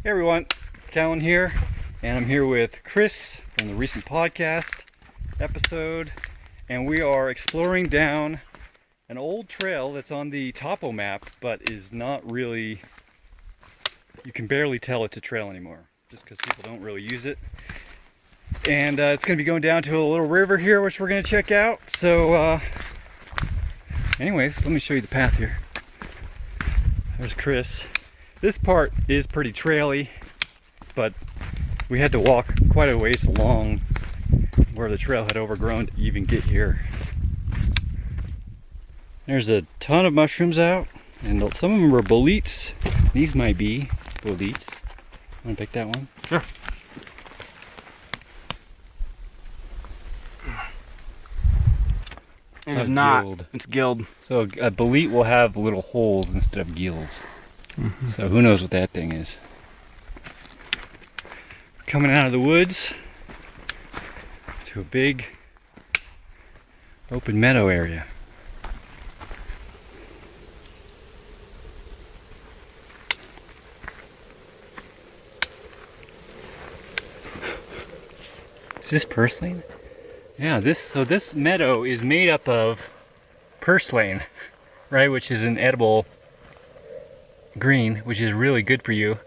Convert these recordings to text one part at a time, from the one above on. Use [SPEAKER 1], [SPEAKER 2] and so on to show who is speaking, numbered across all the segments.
[SPEAKER 1] Hey everyone, Cahlen here, and I'm here with Chris from the recent podcast episode, and we are exploring down an old trail that's on the topo map, but is not really, you can barely tell it's a trail anymore, just because people don't really use it. And it's going to be going down to a little river here, which we're going to check out. So anyways, let me show you the path here. There's Chris. This part is pretty traily, but we had to walk quite a ways along where the trail had overgrown to even get here. There's a ton of mushrooms out, and some of them are boletes. These might be boletes. Want to pick that one?
[SPEAKER 2] Sure. It is not.
[SPEAKER 1] Gilled.
[SPEAKER 2] It's gilled.
[SPEAKER 1] So a bolete will have little holes instead of gills. So who knows what that thing is. Coming out of the woods to a big open meadow area. Is this purslane? Yeah, this meadow is made up of purslane, right, which is an edible green, which is really good for you.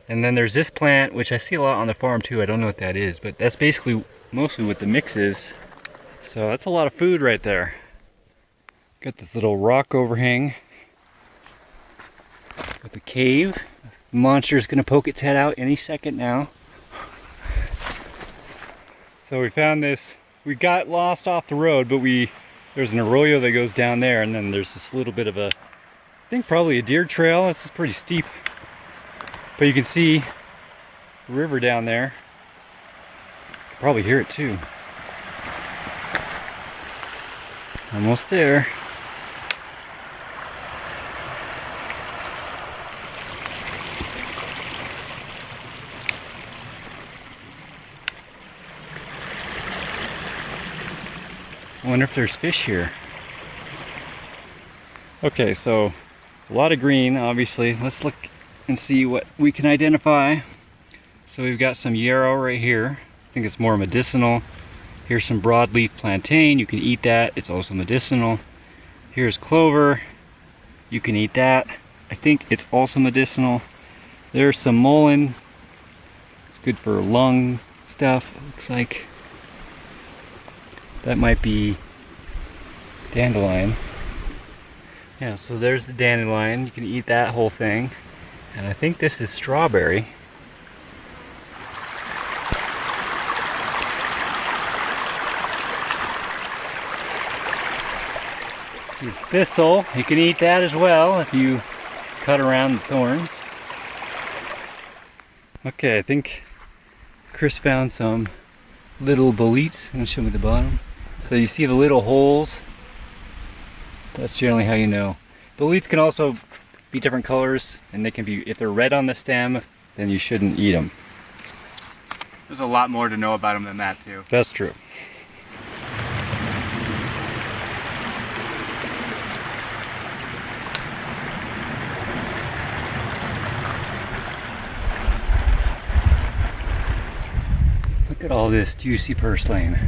[SPEAKER 1] And then there's this plant, which I see a lot on the farm too. I don't know what that is, but that's basically mostly what the mix is. So that's a lot of food right there. Got this little rock overhang with the cave. The monster's gonna poke its head out any second now. So we found this. We got lost off the road, but there's an arroyo that goes down there, and then there's this little bit of I think probably a deer trail. This is pretty steep, but you can see the river down there. You can probably hear it too. Almost there. I wonder if there's fish here. Okay, so a lot of green, obviously. Let's look and see what we can identify. So we've got some yarrow right here. I think it's more medicinal. Here's some broadleaf plantain. You can eat that. It's also medicinal. Here's clover. You can eat that. I think it's also medicinal. There's some mullein. It's good for lung stuff, it looks like. That might be dandelion. Yeah, so there's the dandelion. You can eat that whole thing. And I think this is strawberry. This is thistle. You can eat that as well if you cut around the thorns. Okay, I think Chris found some little boletes. I'm going to show me the bottom. So you see the little holes? That's generally how you know. Boletes can also be different colors, and they can be, if they're red on the stem, then you shouldn't eat them.
[SPEAKER 2] There's a lot more to know about them than that too.
[SPEAKER 1] That's true. Look at all this juicy purslane.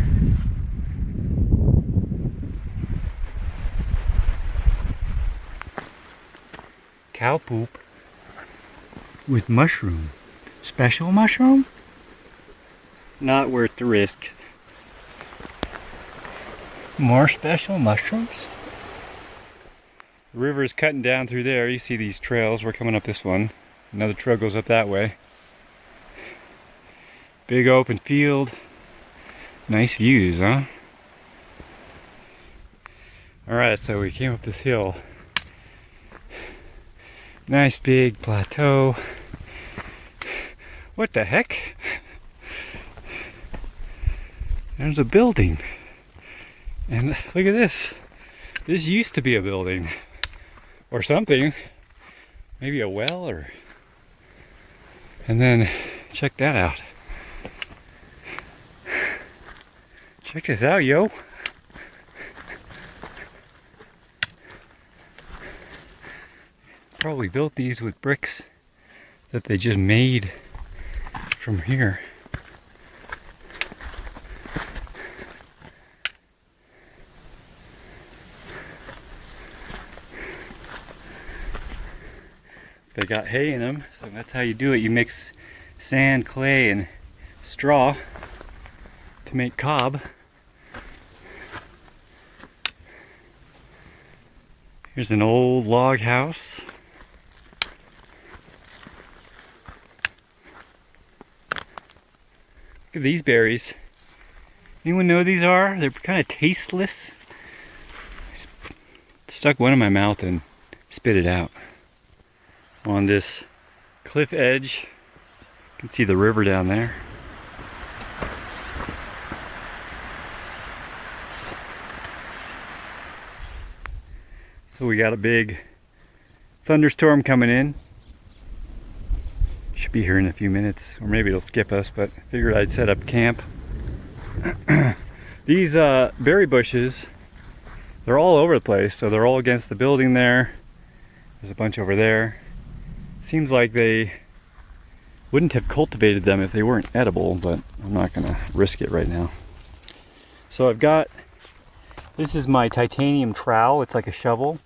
[SPEAKER 1] Cow poop with mushroom. Special mushroom? Not worth the risk. More special mushrooms? The river is cutting down through there. You see these trails. We're coming up this one. Another trail goes up that way. Big open field. Nice views, huh? Alright, so we came up this hill. Nice big plateau. What the heck? There's a building. And look at this. This used to be a building. Or something. Maybe a well or... And then check that out. Check this out, yo. Probably built these with bricks that they just made from here. They got hay in them, so that's how you do it. You mix sand, clay, and straw to make cob. Here's an old log house. Look at these berries. Anyone know what these are? They're kind of tasteless. Stuck one in my mouth and spit it out. On this cliff edge, you can see the river down there. So we got a big thunderstorm coming in. Should be here in a few minutes, or maybe it'll skip us, but I figured I'd set up camp. These berry bushes, they're all over the place, so they're all against the building there. There's a bunch over there. Seems like they wouldn't have cultivated them if they weren't edible, but I'm not gonna risk it right now. So I've got, this is my titanium trowel. It's like a shovel,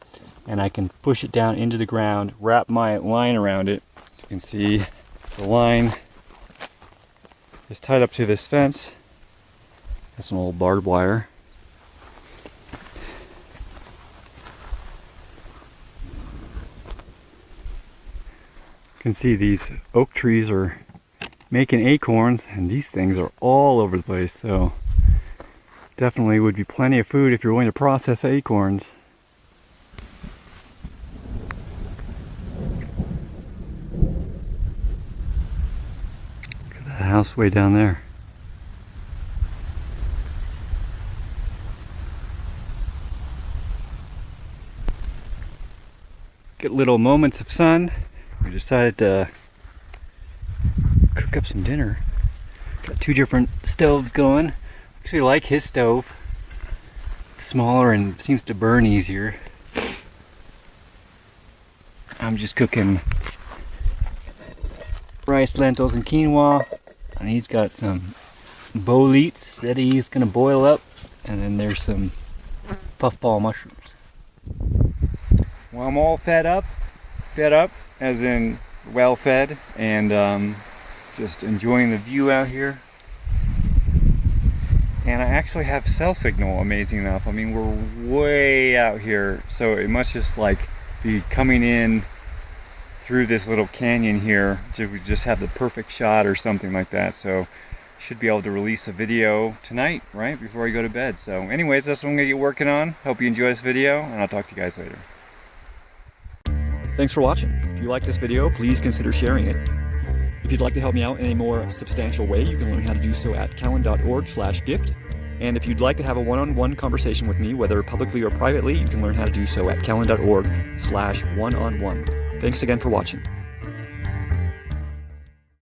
[SPEAKER 1] and I can push it down into the ground, wrap my line around it. You can see the line is tied up to this fence. That's some old barbed wire. You can see these oak trees are making acorns, and these things are all over the place, so definitely would be plenty of food if you're going to process acorns. Look at that house way down there. Get little moments of sun. We decided to cook up some dinner. Got two different stoves going. Actually like his stove. It's smaller and seems to burn easier. I'm just cooking rice, lentils, and quinoa. And he's got some boletes that he's gonna boil up. And then there's some puffball mushrooms. Well, I'm all fed up as in well fed, and just enjoying the view out here. And I actually have cell signal, amazing enough. I mean, we're way out here, so it must just like be coming in through this little canyon here. We just have the perfect shot or something like that. So should be able to release a video tonight, right before I go to bed. So anyways, that's what I'm gonna get working on. Hope you enjoy this video, and I'll talk to you guys later.
[SPEAKER 3] Thanks for watching. If you like this video, please consider sharing it. If you'd like to help me out in a more substantial way, you can learn how to do so at cahlen.org/gift. And if you'd like to have a one-on-one conversation with me, whether publicly or privately, you can learn how to do so at cahlen.org/one-on-one. Thanks again for watching.